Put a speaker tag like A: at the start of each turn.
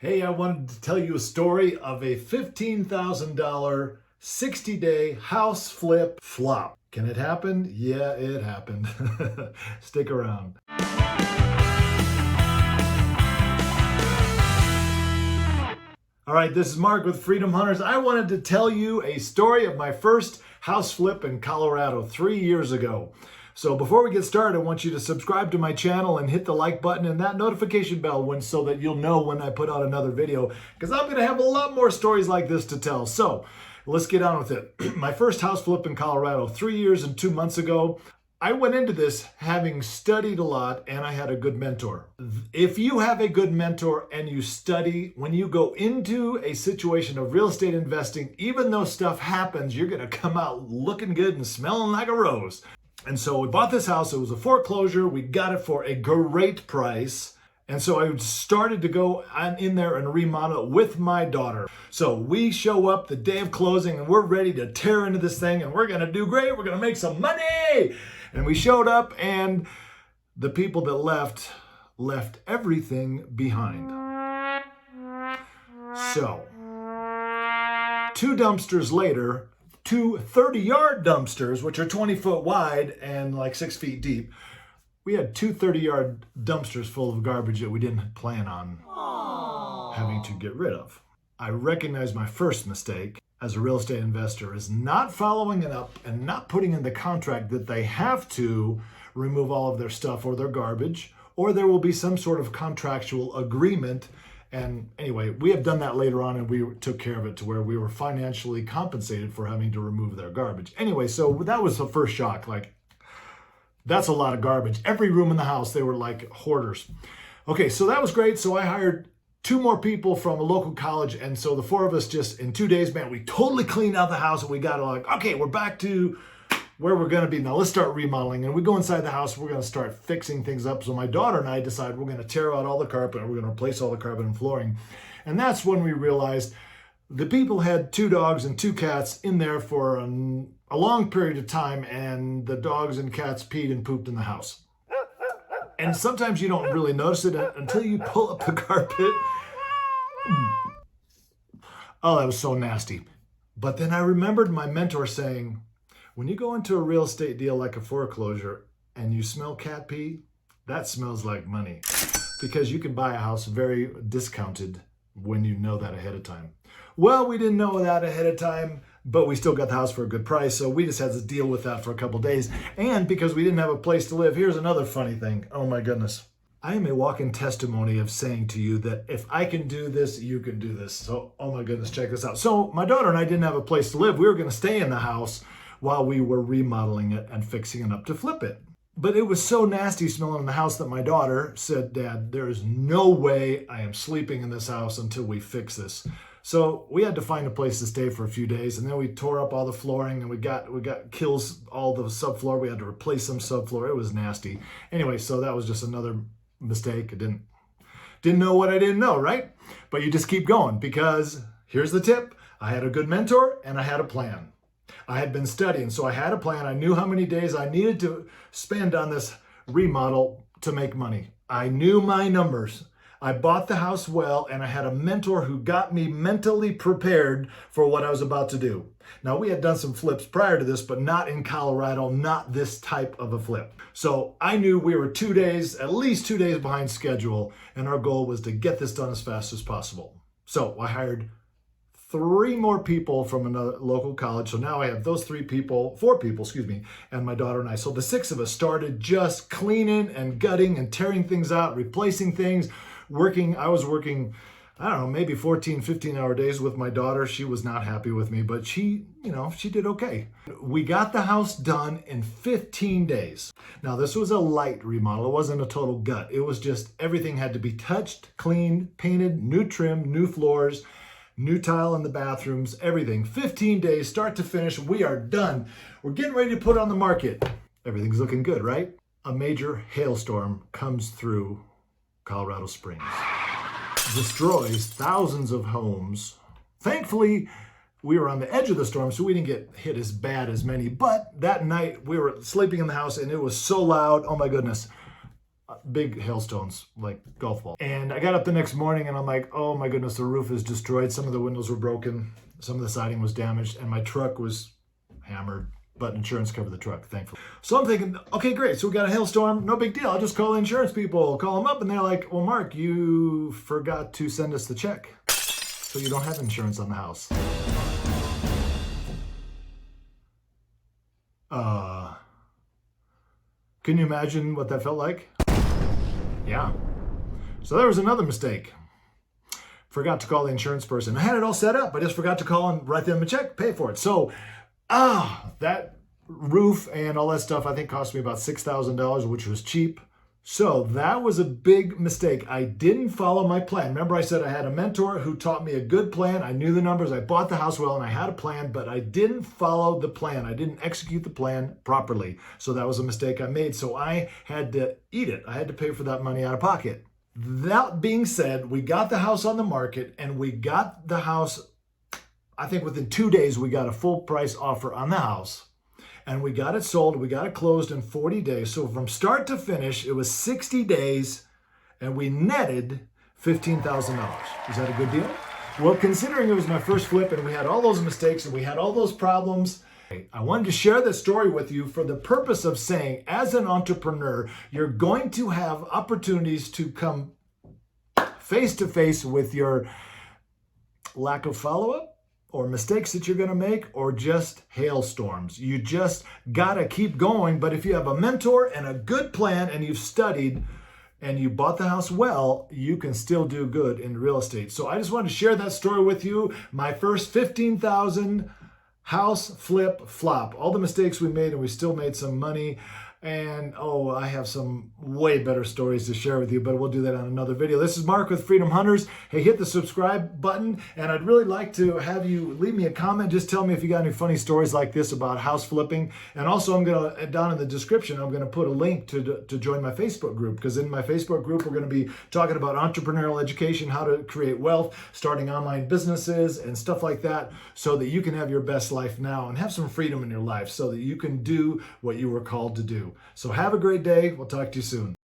A: Hey, I wanted to tell you a story of a $15,000 60-day house flip flop. Can it happen? Yeah, it happened. Stick around. All right, this is Mark with Freedom Hunters. I wanted to tell you a story of my first house flip in Colorado 3 years ago. So before we get started, I want you to subscribe to my channel and hit the like button and that notification bell so that you'll know when I put out another video, because I'm going to have a lot more stories like this to tell. So let's get on with it. My first house flip in Colorado 3 years and 2 months ago. I went into this having studied a lot, and I had a good mentor. If you have a good mentor and you study, when you go into a situation of real estate investing, even though stuff happens, you're going to come out looking good and smelling like a rose. And so we bought this house. It was a foreclosure. We got it for a great price. And so I started to go in there and remodel it with my daughter. So we show up the day of closing and we're ready to tear into this thing and we're going to do great. We're going to make some money. And we showed up and the people that left everything behind. So 2 dumpsters later, 2 30-yard dumpsters, which are 20 foot wide and like 6 feet deep. We had 2 30-yard dumpsters full of garbage that we didn't plan on having to get rid of. I recognize my first mistake as a real estate investor is not following it up and not putting in the contract that they have to remove all of their stuff or their garbage, or there will be some sort of contractual agreement. And anyway, we have done that later on and we took care of it to where we were financially compensated for having to remove their garbage. Anyway, so that was the first shock. Like, that's a lot of garbage. Every room in the house, they were like hoarders. Okay, so that was great. So I hired 2 more people from a local college. And so the 4 of us just in 2 days, man, we totally cleaned out the house and we got like, okay, we're back to where we're going to be. Now let's start remodeling. And we go inside the house, we're going to start fixing things up. So my daughter and I decide we're going to tear out all the carpet and we're going to replace all the carpet and flooring. And that's when we realized the people had 2 dogs and 2 cats in there for a long period of time, and the dogs and cats peed and pooped in the house. And sometimes you don't really notice it until you pull up the carpet. Oh, that was so nasty. But then I remembered my mentor saying, when you go into a real estate deal like a foreclosure and you smell cat pee, that smells like money, because you can buy a house very discounted when you know that ahead of time. Well, we didn't know that ahead of time, but we still got the house for a good price. So we just had to deal with that for a couple of days. And because we didn't have a place to live, here's another funny thing. Oh my goodness. I am a walking testimony of saying to you that if I can do this, you can do this. So, oh my goodness, check this out. So my daughter and I didn't have a place to live. We were going to stay in the house while we were remodeling it and fixing it up to flip it. But it was so nasty smelling in the house that my daughter said, Dad, there is no way I am sleeping in this house until we fix this. So we had to find a place to stay for a few days, and then we tore up all the flooring and we got kills all the subfloor. We had to replace some subfloor. It was nasty. Anyway, so that was just another mistake. I didn't know what I didn't know, right? But you just keep going, because here's the tip. I had a good mentor and I had a plan. I had been studying, so I had a plan. I knew how many days I needed to spend on this remodel to make money. I knew my numbers. I bought the house well, and I had a mentor who got me mentally prepared for what I was about to do. Now, we had done some flips prior to this, but not in Colorado, not this type of a flip. So I knew we were 2 days, at least 2 days behind schedule, and our goal was to get this done as fast as possible. So I hired 3 more people from another local college. So now I have those 4 people, and my daughter and I. So the 6 of us started just cleaning and gutting and tearing things out, replacing things, I was working, I don't know, maybe 14, 15-hour days with my daughter. She was not happy with me, but she did okay. We got the house done in 15 days. Now, this was a light remodel. It wasn't a total gut. It was just everything had to be touched, cleaned, painted, new trim, new floors, new tile in the bathrooms, everything. 15 days, start to finish. We are done. We're getting ready to put it on the market. Everything's looking good, right? A major hailstorm comes through Colorado Springs, destroys thousands of homes. Thankfully, we were on the edge of the storm, so we didn't get hit as bad as many. But that night, we were sleeping in the house, and it was so loud. Oh my goodness. big hailstones, like golf balls. And I got up the next morning and I'm like, oh my goodness, the roof is destroyed. Some of the windows were broken. Some of the siding was damaged and my truck was hammered, but insurance covered the truck, thankfully. So I'm thinking, okay, great. So we got a hailstorm, no big deal. I'll just call the insurance people, call them up and they're like, well, Mark, you forgot to send us the check. So you don't have insurance on the house. Can you imagine what that felt like? Yeah. So there was another mistake. Forgot to call the insurance person. I had it all set up. I just forgot to call and write them a check, pay for it. So, that roof and all that stuff, I think cost me about $6,000, which was cheap. So that was a big mistake. I didn't follow my plan. Remember I said I had a mentor who taught me a good plan. I knew the numbers. I bought the house well and I had a plan, but I didn't follow the plan. I didn't execute the plan properly. So that was a mistake I made. So I had to eat it. I had to pay for that money out of pocket. That being said, we got the house on the market and we got the house, I think within 2 days, we got a full price offer on the house. And we got it sold, we got it closed in 40 days. So from start to finish, it was 60 days and we netted $15,000. Is that a good deal? Well, considering it was my first flip and we had all those mistakes and we had all those problems, I wanted to share this story with you for the purpose of saying, as an entrepreneur, you're going to have opportunities to come face to face with your lack of follow-up, or mistakes that you're going to make, or just hailstorms. You just got to keep going. But if you have a mentor and a good plan and you've studied and you bought the house well, you can still do good in real estate. So I just wanted to share that story with you. My first 15,000 house flip flop. All the mistakes we made and we still made some money. And I have some way better stories to share with you, but we'll do that on another video. This is Mark with Freedom Hunters. Hey, hit the subscribe button, and I'd really like to have you leave me a comment. Just tell me if you got any funny stories like this about house flipping. And also, I'm going to, down in the description, I'm going to put a link to join my Facebook group, because in my Facebook group, we're going to be talking about entrepreneurial education, how to create wealth, starting online businesses, and stuff like that, so that you can have your best life now and have some freedom in your life so that you can do what you were called to do. So have a great day. We'll talk to you soon.